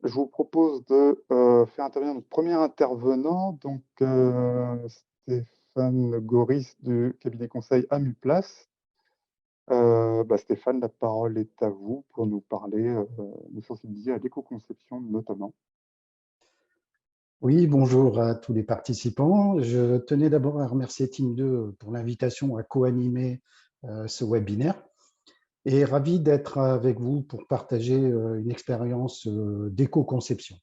Je vous propose de faire intervenir notre premier intervenant, donc Stéphane Goris du cabinet conseil Amuplus. Stéphane, la parole est à vous pour nous parler, nous sensibiliser à l'éco-conception notamment. Oui, bonjour à tous les participants. Je tenais d'abord à remercier Team 2 pour l'invitation à co-animer ce webinaire et ravi d'être avec vous pour partager une expérience d'éco-conception.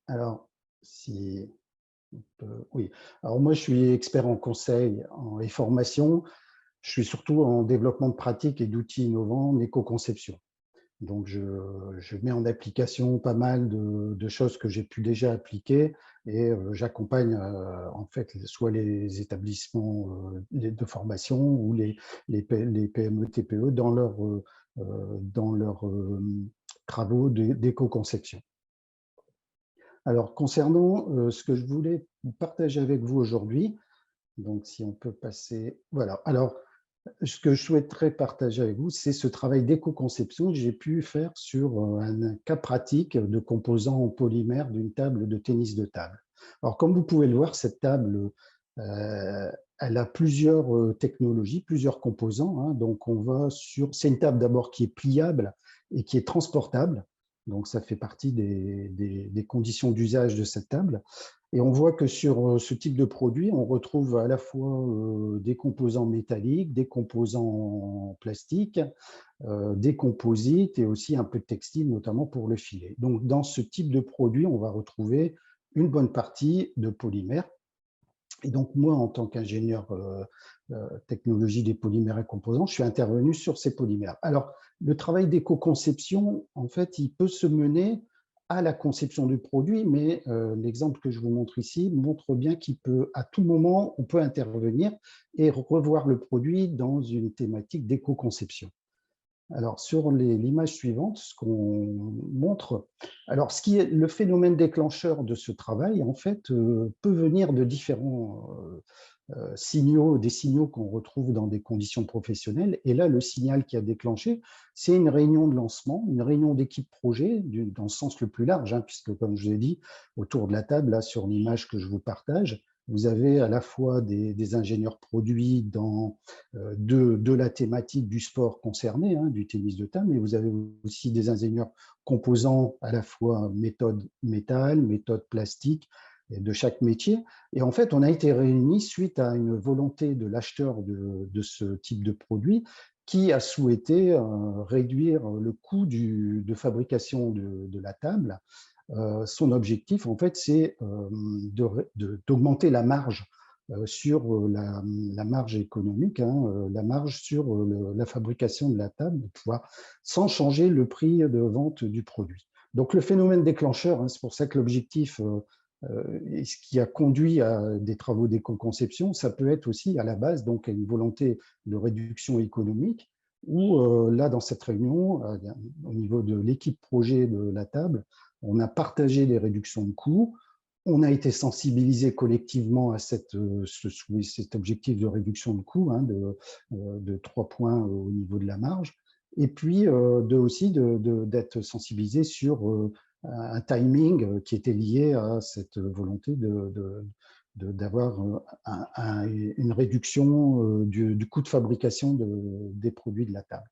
Alors, si oui. Alors moi, je suis expert en conseil et formation. Je suis surtout en développement de pratiques et d'outils innovants en éco-conception. Donc, je mets en application pas mal de choses que j'ai pu déjà appliquer et j'accompagne en fait soit les établissements de formation ou les PME, TPE dans leurs travaux d'éco-conception. Alors, concernant ce que je voulais partager avec vous aujourd'hui, donc si on peut passer, voilà. Alors, ce que je souhaiterais partager avec vous, c'est ce travail d'éco-conception que j'ai pu faire sur un cas pratique de composants en polymère d'une table de tennis de table. Alors, comme vous pouvez le voir, cette table, elle a plusieurs technologies, plusieurs composants, hein. Donc, c'est une table d'abord qui est pliable et qui est transportable. Donc, ça fait partie des conditions d'usage de cette table. Et on voit que sur ce type de produit, on retrouve à la fois des composants métalliques, des composants plastiques, des composites et aussi un peu de textile, notamment pour le filet. Donc, dans ce type de produit, on va retrouver une bonne partie de polymères. Et donc, moi, en tant qu'ingénieur technologie des polymères et composants, je suis intervenu sur ces polymères. Alors, le travail d'éco-conception, en fait, il peut se mener à la conception du produit, mais l'exemple que je vous montre ici montre bien qu'il peut, à tout moment, on peut intervenir et revoir le produit dans une thématique d'éco-conception. Alors, sur l'image suivante, ce qu'on montre, alors ce qui est le phénomène déclencheur de ce travail, en fait, peut venir de différents signaux, des signaux qu'on retrouve dans des conditions professionnelles. Et là, le signal qui a déclenché, c'est une réunion de lancement, une réunion d'équipe projet, dans le sens le plus large, hein, puisque, comme je vous ai dit, autour de la table, là, sur l'image que je vous partage, vous avez à la fois des ingénieurs produits de la thématique du sport concerné, hein, du tennis de table, mais vous avez aussi des ingénieurs composants à la fois méthode métal, méthode plastique, de chaque métier. Et en fait, on a été réunis suite à une volonté de l'acheteur de ce type de produit qui a souhaité réduire le coût de fabrication de la table. Son objectif, en fait, c'est d'augmenter la marge sur la marge économique, hein, la marge sur la fabrication de la table, de pouvoir, sans changer le prix de vente du produit. Donc, le phénomène déclencheur, hein, c'est pour ça que l'objectif et ce qui a conduit à des travaux d'éco-conception, ça peut être aussi à la base donc une volonté de réduction économique, où là, dans cette réunion, au niveau de l'équipe projet de la table, on a partagé les réductions de coûts, on a été sensibilisé collectivement à cet objectif de réduction de coûts, hein, de 3 points au niveau de la marge, et puis aussi d'être sensibilisé sur un timing qui était lié à cette volonté d'avoir une réduction du coût de fabrication des produits de la table.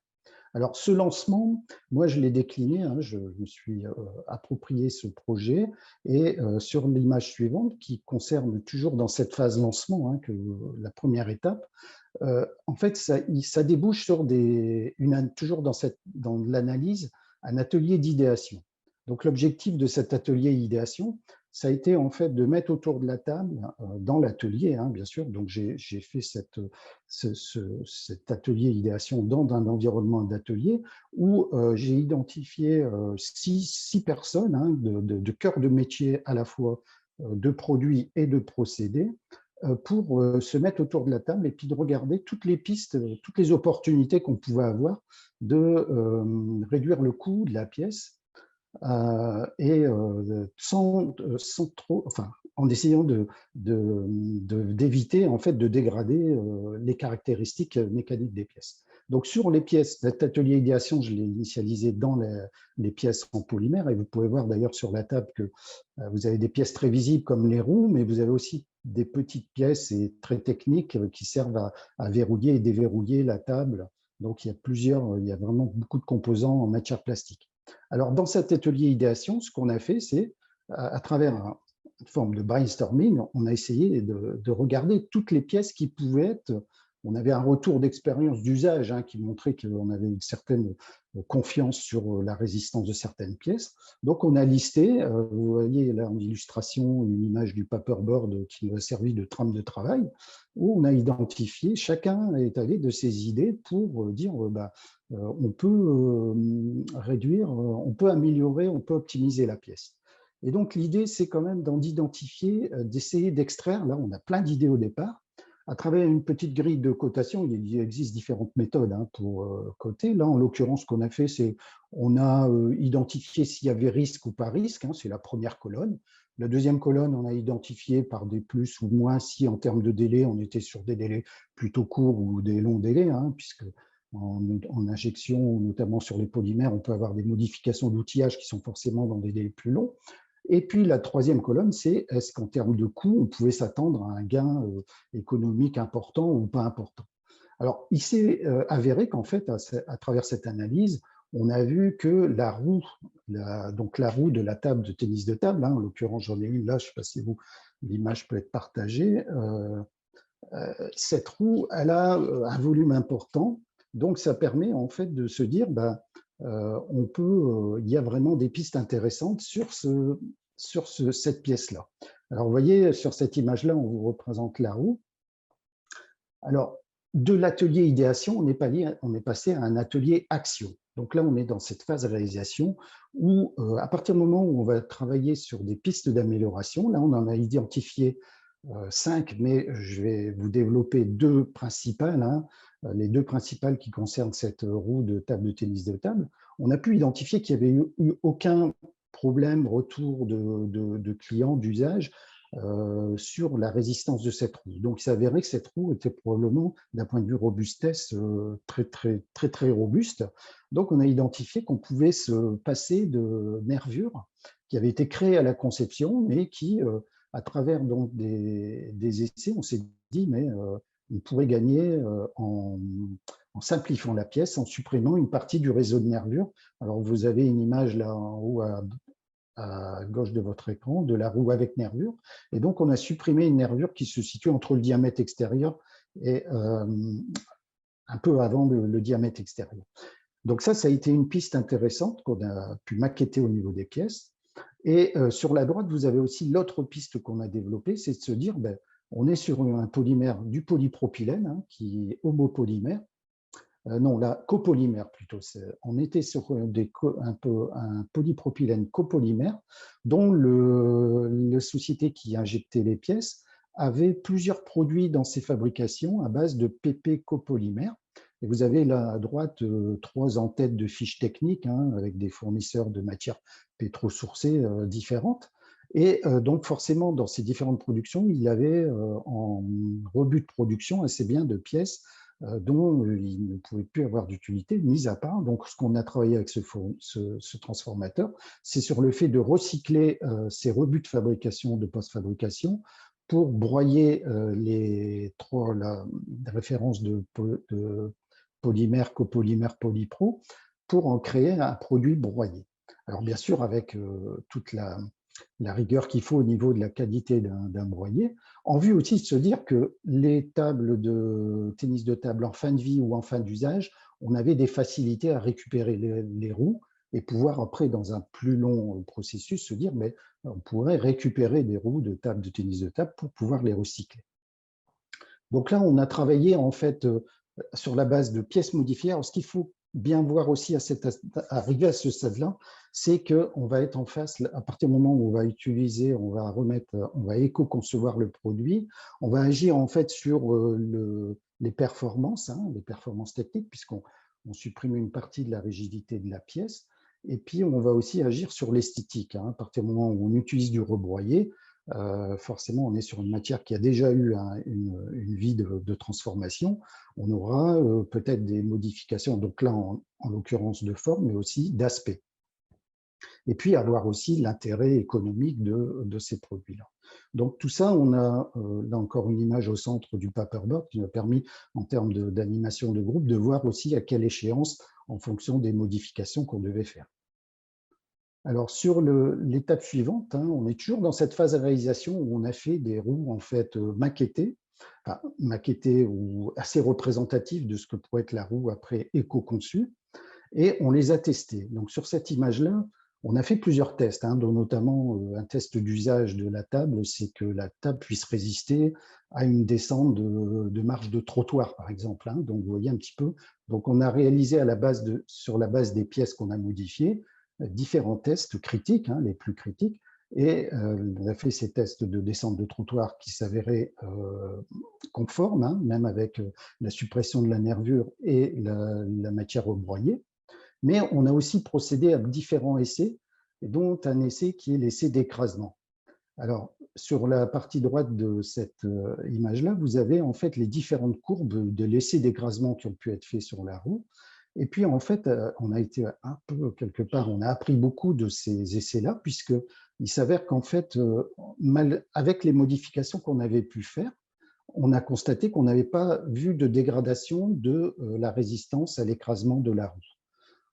Alors, ce lancement, moi, je l'ai décliné, hein, je me suis approprié ce projet et sur l'image suivante, qui concerne toujours dans cette phase lancement, hein, que la première étape, en fait, ça débouche sur toujours dans l'analyse, un atelier d'idéation. Donc, l'objectif de cet atelier idéation, ça a été en fait de mettre autour de la table, dans l'atelier, hein, bien sûr. Donc, j'ai fait cet atelier idéation dans un environnement d'atelier où j'ai identifié six personnes, hein, de cœur de métier à la fois de produits et de procédés, pour se mettre autour de la table et puis de regarder toutes les pistes, toutes les opportunités qu'on pouvait avoir de réduire le coût de la pièce et sans trop, enfin, en essayant d'éviter en fait de dégrader les caractéristiques mécaniques des pièces. Donc, sur les pièces, cet atelier idéation, je l'ai initialisé dans les pièces en polymère. Et vous pouvez voir d'ailleurs sur la table que vous avez des pièces très visibles comme les roues, mais vous avez aussi des petites pièces et très techniques qui servent à verrouiller et déverrouiller la table. Donc, il y a vraiment beaucoup de composants en matière plastique. Alors, dans cet atelier idéation, ce qu'on a fait, c'est, à travers une forme de brainstorming, on a essayé de regarder toutes les pièces qui pouvaient être. On avait un retour d'expérience d'usage qui montrait qu'on avait une certaine confiance sur la résistance de certaines pièces. Donc, on a listé, vous voyez là en illustration, une image du paperboard qui nous a servi de trame de travail, où on a identifié, chacun est allé de ses idées pour dire on peut réduire, on peut améliorer, on peut optimiser la pièce. Et donc, l'idée, c'est quand même d'identifier, d'essayer d'extraire. Là, on a plein d'idées au départ. À travers une petite grille de cotation, il existe différentes méthodes pour coter. Là, en l'occurrence, ce qu'on a fait, c'est on a identifié s'il y avait risque ou pas risque. C'est la première colonne. La deuxième colonne, on a identifié par des plus ou moins si, en termes de délai, on était sur des délais plutôt courts ou des longs délais, puisque en injection, notamment sur les polymères, on peut avoir des modifications d'outillage qui sont forcément dans des délais plus longs. Et puis la troisième colonne, c'est est-ce qu'en termes de coût, on pouvait s'attendre à un gain économique important ou pas important. Alors, il s'est avéré qu'en fait, à travers cette analyse, on a vu que la roue, donc la roue de la table de tennis de table, en l'occurrence, j'en ai une là, je ne sais pas si l'image peut être partagée, cette roue, elle a un volume important, donc ça permet en fait de se dire, il y a vraiment des pistes intéressantes sur cette pièce-là. Alors, vous voyez, sur cette image-là, on vous représente la roue. Alors, de l'atelier idéation, on est passé à un atelier action. Donc là, on est dans cette phase de réalisation où, à partir du moment où on va travailler sur des pistes d'amélioration, là, on en a identifié 5, mais je vais vous développer 2 principales. Les 2 principales qui concernent cette roue de table de tennis de table. On a pu identifier qu'il n'y avait eu aucun problème, retour de clients, d'usage, sur la résistance de cette roue. Donc, il s'avérait que cette roue était probablement, d'un point de vue robustesse, très robuste. Donc, on a identifié qu'on pouvait se passer de nervures qui avaient été créées à la conception, mais qui, à travers donc des essais, on s'est dit, mais on pourrait gagner en simplifiant la pièce, en supprimant une partie du réseau de nervures. Alors, vous avez une image là en haut à gauche de votre écran, de la roue avec nervure. Et donc, on a supprimé une nervure qui se situe entre le diamètre extérieur et un peu avant le diamètre extérieur. Donc ça a été une piste intéressante qu'on a pu maqueter au niveau des pièces. Et sur la droite, vous avez aussi l'autre piste qu'on a développée, c'est de se dire, on est sur un polymère du polypropylène, qui est homopolymère. Non, la copolymère plutôt. On était sur un polypropylène copolymère dont la société qui injectait les pièces avait plusieurs produits dans ses fabrications à base de PP copolymère. Et vous avez là à droite 3 en-têtes de fiches techniques avec des fournisseurs de matières pétrosourcées différentes. Et donc forcément, dans ces différentes productions, il y avait en rebut de production assez bien de pièces dont il ne pouvait plus avoir d'utilité, mis à part. Donc, ce qu'on a travaillé avec ce transformateur, c'est sur le fait de recycler ces rebuts de fabrication, de post-fabrication, pour broyer les références de polymère, copolymère, polypro, pour en créer un produit broyé. Alors, bien sûr, avec toute la rigueur qu'il faut au niveau de la qualité d'un broyé, en vue aussi de se dire que les tables de tennis de table en fin de vie ou en fin d'usage, on avait des facilités à récupérer les roues et pouvoir après, dans un plus long processus, se dire mais on pourrait récupérer des roues de table de tennis de table pour pouvoir les recycler. Donc là, on a travaillé en fait sur la base de pièces modifiées. Alors, ce qu'il faut bien voir aussi arriver à ce stade-là, c'est qu'on va être en face, à partir du moment où on va utiliser, on va éco-concevoir le produit, on va agir en fait sur les performances techniques, puisqu'on supprime une partie de la rigidité de la pièce, et puis on va aussi agir sur l'esthétique. À partir du moment où on utilise du rebroyé, forcément, on est sur une matière qui a déjà eu une vie de transformation. On aura peut-être des modifications, donc là, en l'occurrence de forme, mais aussi d'aspect. Et puis, avoir aussi l'intérêt économique de ces produits-là. Donc, tout ça, on a là encore une image au centre du paperboard qui nous a permis, en termes d'animation de groupe, de voir aussi à quelle échéance, en fonction des modifications qu'on devait faire. Alors, sur l'étape suivante, hein, on est toujours dans cette phase de réalisation où on a fait des roues en fait maquettées, enfin, maquettées ou assez représentatives de ce que pourrait être la roue après éco-conçue, et on les a testées. Donc, sur cette image-là, on a fait plusieurs tests, hein, dont notamment un test d'usage de la table, c'est que la table puisse résister à une descente de marche de trottoir, par exemple. Hein. Donc, vous voyez un petit peu. Donc, on a réalisé sur la base des pièces qu'on a modifiées, différents tests critiques, hein, les plus critiques, et on a fait ces tests de descente de trottoir qui s'avéraient conformes, hein, même avec la suppression de la nervure et la matière rebroyée. Mais on a aussi procédé à différents essais, dont un essai qui est l'essai d'écrasement. Alors, sur la partie droite de cette image-là, vous avez en fait les différentes courbes de l'essai d'écrasement qui ont pu être faits sur la roue. Et puis, en fait, on a été un peu, quelque part, on a appris beaucoup de ces essais-là, puisqu'il s'avère qu'en fait, avec les modifications qu'on avait pu faire, on a constaté qu'on n'avait pas vu de dégradation de la résistance à l'écrasement de la roue.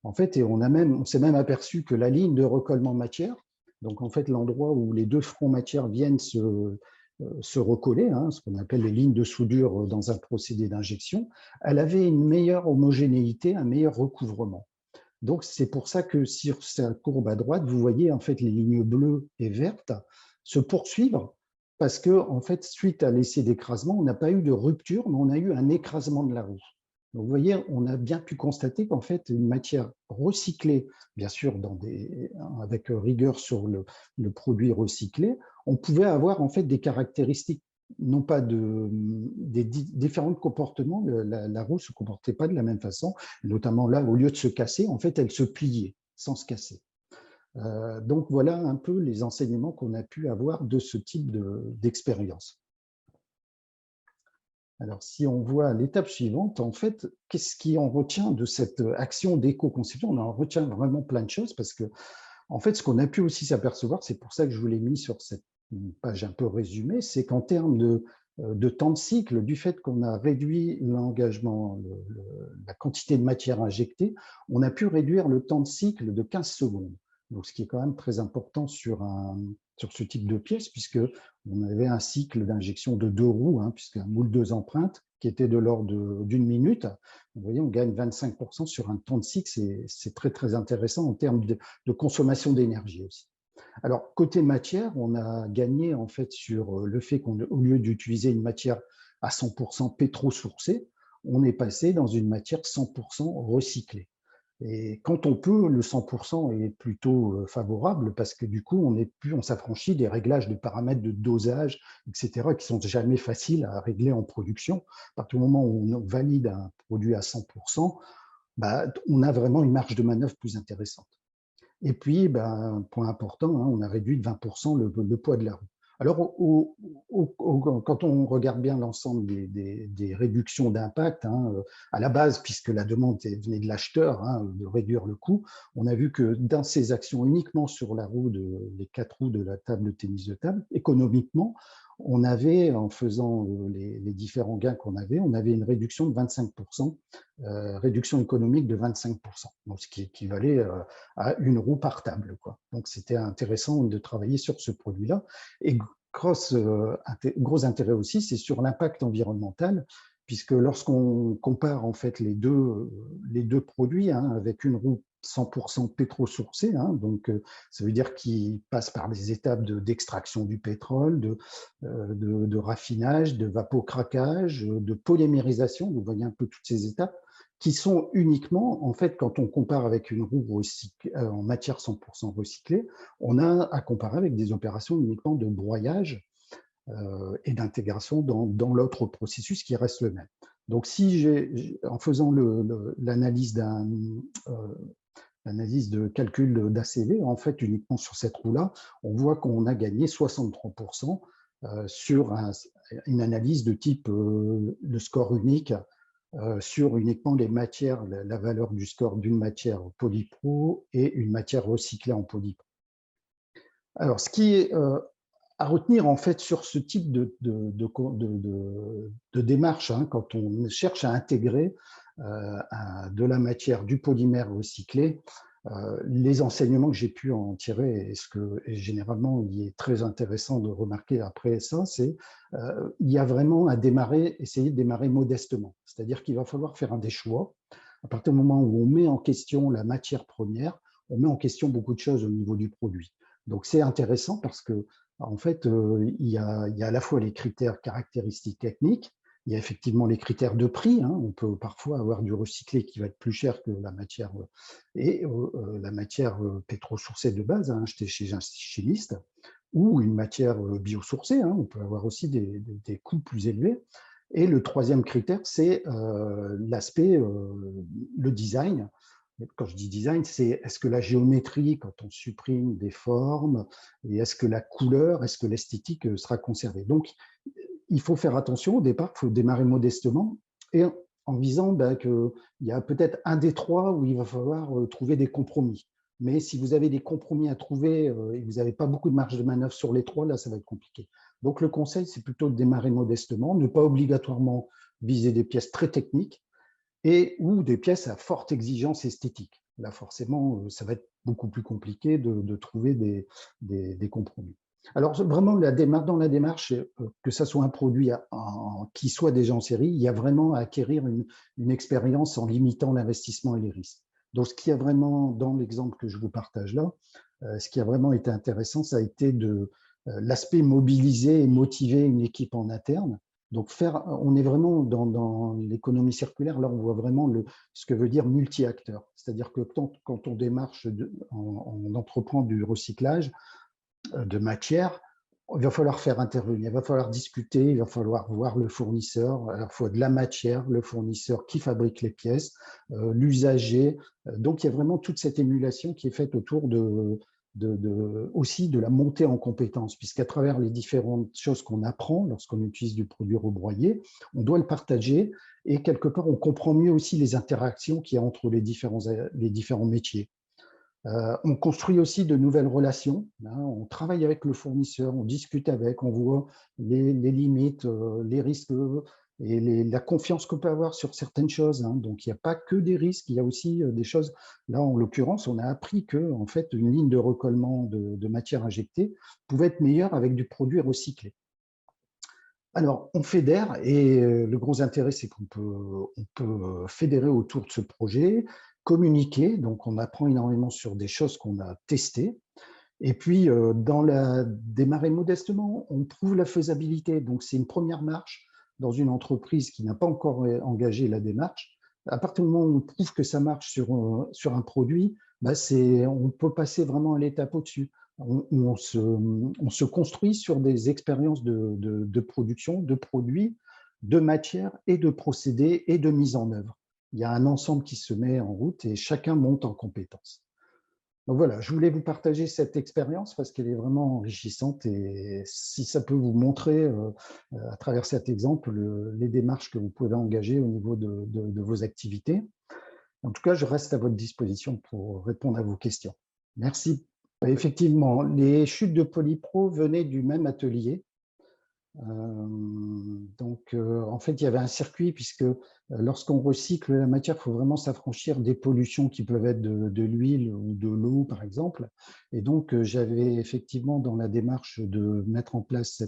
En fait, et on s'est même aperçu que la ligne de recollement matière, donc en fait l'endroit où les deux fronts matière viennent se recoller, hein, ce qu'on appelle les lignes de soudure dans un procédé d'injection, elle avait une meilleure homogénéité, un meilleur recouvrement. Donc c'est pour ça que sur cette courbe à droite, vous voyez en fait les lignes bleues et vertes se poursuivre, parce que en fait, suite à l'essai d'écrasement, on n'a pas eu de rupture, mais on a eu un écrasement de la roue. Donc, vous voyez, on a bien pu constater qu'en fait, une matière recyclée, bien sûr avec rigueur sur le produit recyclé, on pouvait avoir en fait des caractéristiques, non pas des différents comportements. La roue ne se comportait pas de la même façon, notamment là, au lieu de se casser, en fait, elle se pliait sans se casser. Donc, voilà un peu les enseignements qu'on a pu avoir de ce type d'expérience. Alors, si on voit l'étape suivante, en fait, qu'est-ce qui en retient de cette action d'éco-conception? On en retient vraiment plein de choses parce que, en fait, ce qu'on a pu aussi s'apercevoir, c'est pour ça que je vous l'ai mis sur cette page un peu résumée, c'est qu'en termes de temps de cycle, du fait qu'on a réduit l'engagement, la quantité de matière injectée, on a pu réduire le temps de cycle de 15 secondes. Donc, ce qui est quand même très important sur ce type de pièce, puisqu'on avait un cycle d'injection de 2 roues, hein, puisqu'un moule 2 empreintes qui était de l'ordre d'une minute. Vous voyez, on gagne 25% sur un temps de cycle, c'est très, très intéressant en termes de consommation d'énergie aussi. Alors, côté matière, on a gagné en fait sur le fait qu'au lieu d'utiliser une matière à 100% pétro-sourcée, on est passé dans une matière 100% recyclée. Et quand on peut, le 100% est plutôt favorable parce que du coup, on s'affranchit des réglages de paramètres de dosage, etc., qui sont jamais faciles à régler en production. À partir du moment où on valide un produit à 100%, bah, on a vraiment une marge de manœuvre plus intéressante. Et puis, ben, point important, hein, on a réduit de 20% le poids de la roue. Alors, quand on regarde bien l'ensemble des réductions d'impact, hein, à la base, puisque la demande venait de l'acheteur, hein, de réduire le coût, on a vu que dans ces actions uniquement sur la roue, les 4 roues de la table de tennis de table, économiquement, on avait, en faisant les différents gains qu'on avait, on avait une réduction de 25%, réduction économique de 25%, donc ce qui équivalait à une roue par table, quoi. Donc, c'était intéressant de travailler sur ce produit-là. Et gros intérêt aussi, c'est sur l'impact environnemental, puisque lorsqu'on compare en fait les deux produits, hein, avec une roue 100% pétro-sourcée, hein, donc ça veut dire qu'il passe par les étapes d'extraction du pétrole, de raffinage, de vapocraquage, de polymérisation. Vous voyez un peu toutes ces étapes qui sont uniquement, en fait, quand on compare avec une roue en matière 100% recyclée, on a à comparer avec des opérations uniquement de broyage et d'intégration dans l'autre processus qui reste le même. Donc, en faisant l'analyse l'analyse de calcul d'ACV, en fait, uniquement sur cette roue-là, on voit qu'on a gagné 63% sur une analyse de type le score unique sur uniquement les matières, la valeur du score d'une matière polypro et une matière recyclée en polypro. Alors, ce qui est à retenir en fait sur ce type de démarche, hein, quand on cherche à intégrer de la matière, du polymère recyclé, les enseignements que j'ai pu en tirer, et généralement il est très intéressant de remarquer après ça, c'est il y a vraiment à démarrer, essayer de démarrer modestement. C'est-à-dire qu'il va falloir faire des choix. À partir du moment où on met en question la matière première, on met en question beaucoup de choses au niveau du produit. Donc c'est intéressant parce que en fait, il y a à la fois les critères caractéristiques techniques, il y a effectivement les critères de prix. Hein. On peut parfois avoir du recyclé qui va être plus cher que la matière la matière pétrosourcée de base, hein, achetée chez un chimiste, ou une matière biosourcée. Hein. On peut avoir aussi des coûts plus élevés. Et le troisième critère, c'est l'aspect, le design. Quand je dis design, c'est est-ce que la géométrie, quand on supprime des formes, et est-ce que la couleur, est-ce que l'esthétique sera conservée. Donc, il faut faire attention au départ, il faut démarrer modestement et en visant qu'il y a peut-être un des trois où il va falloir trouver des compromis. Mais si vous avez des compromis à trouver et que vous n'avez pas beaucoup de marge de manœuvre sur les trois, là, ça va être compliqué. Donc, le conseil, c'est plutôt de démarrer modestement, ne pas obligatoirement viser des pièces très techniques ou des pièces à forte exigence esthétique. Là, forcément, ça va être beaucoup plus compliqué de trouver des compromis. Alors, vraiment, dans la démarche, que ce soit un produit qui soit déjà en série, il y a vraiment à acquérir une expérience en limitant l'investissement et les risques. Donc, ce qui a vraiment, dans l'exemple que je vous partage là, ce qui a vraiment été intéressant, ça a été de l'aspect mobiliser et motiver une équipe en interne. Donc, on est vraiment dans l'économie circulaire, là, on voit vraiment ce que veut dire multi-acteurs. C'est-à-dire que quand on démarche, on entreprend du recyclage de matière, il va falloir faire intervenir, il va falloir discuter, il va falloir voir le fournisseur, à la fois de la matière, le fournisseur qui fabrique les pièces, l'usager. Donc, il y a vraiment toute cette émulation qui est faite autour aussi de la montée en compétences, puisqu'à travers les différentes choses qu'on apprend lorsqu'on utilise du produit rebroyé, on doit le partager et quelque part, on comprend mieux aussi les interactions qu'il y a entre les différents métiers. On construit aussi de nouvelles relations. Hein, on travaille avec le fournisseur, on discute avec, on voit les limites, les risques et la confiance qu'on peut avoir sur certaines choses. Hein. Donc, il n'y a pas que des risques, il y a aussi des choses. Là, en l'occurrence, on a appris que, en fait, une ligne de recollement de matière injectée pouvait être meilleure avec du produit recyclé. Alors, on fédère et le gros intérêt, c'est qu'on peut fédérer autour de ce projet, communiquer, donc on apprend énormément sur des choses qu'on a testées. Et puis, démarrer modestement, on prouve la faisabilité. Donc, c'est une première marche dans une entreprise qui n'a pas encore engagé la démarche. À partir du moment où on prouve que ça marche sur un produit, bah on peut passer vraiment à l'étape au-dessus. On se construit sur des expériences de production, de produits, de matières et de procédés et de mise en œuvre. Il y a un ensemble qui se met en route et chacun monte en compétences. Donc voilà, je voulais vous partager cette expérience parce qu'elle est vraiment enrichissante et si ça peut vous montrer à travers cet exemple les démarches que vous pouvez engager au niveau de vos activités. En tout cas, je reste à votre disposition pour répondre à vos questions. Merci. Effectivement, les chutes de Polypro venaient du même atelier. En fait, il y avait un circuit puisque lorsqu'on recycle la matière, il faut vraiment s'affranchir des pollutions qui peuvent être de l'huile ou de l'eau, par exemple. Et donc, j'avais effectivement, dans la démarche de mettre en place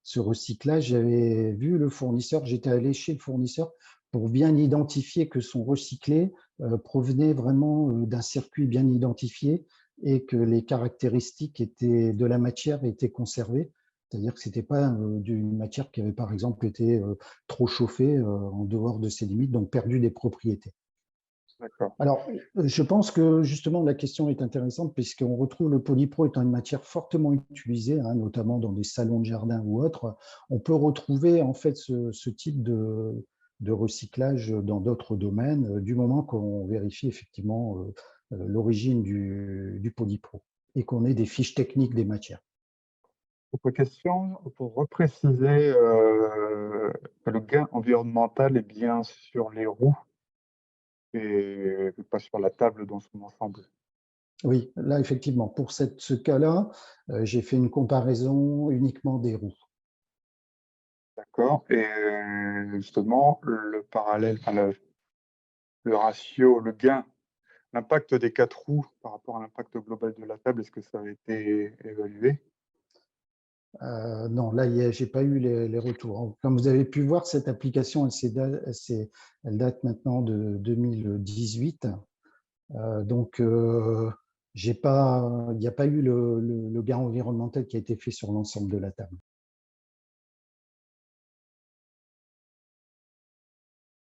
ce recyclage, j'avais vu le fournisseur, j'étais allé chez le fournisseur pour bien identifier que son recyclé provenait vraiment d'un circuit bien identifié et que les caractéristiques de la matière étaient conservées. C'est-à-dire que ce n'était pas d'une matière qui avait, par exemple, été trop chauffée en dehors de ses limites, donc perdu des propriétés. Alors, je pense que justement, la question est intéressante puisqu'on retrouve le polypro étant une matière fortement utilisée, hein, notamment dans des salons de jardin ou autres. On peut retrouver en fait ce type de recyclage dans d'autres domaines, du moment qu'on vérifie effectivement l'origine du Polypro et qu'on ait des fiches techniques des matières. Autre question, pour repréciser que le gain environnemental est bien sur les roues et pas sur la table dans son ensemble. Oui, là, effectivement, pour ce cas-là, j'ai fait une comparaison uniquement des roues. D'accord. Et justement, le parallèle, enfin, le ratio, le gain, l'impact des 4 roues par rapport à l'impact global de la table, est-ce que ça a été évalué? Non, là, j'ai pas eu les retours. Comme vous avez pu voir, cette application, elle date maintenant de 2018. Donc, il n'y a pas eu le gain environnemental qui a été fait sur l'ensemble de la table.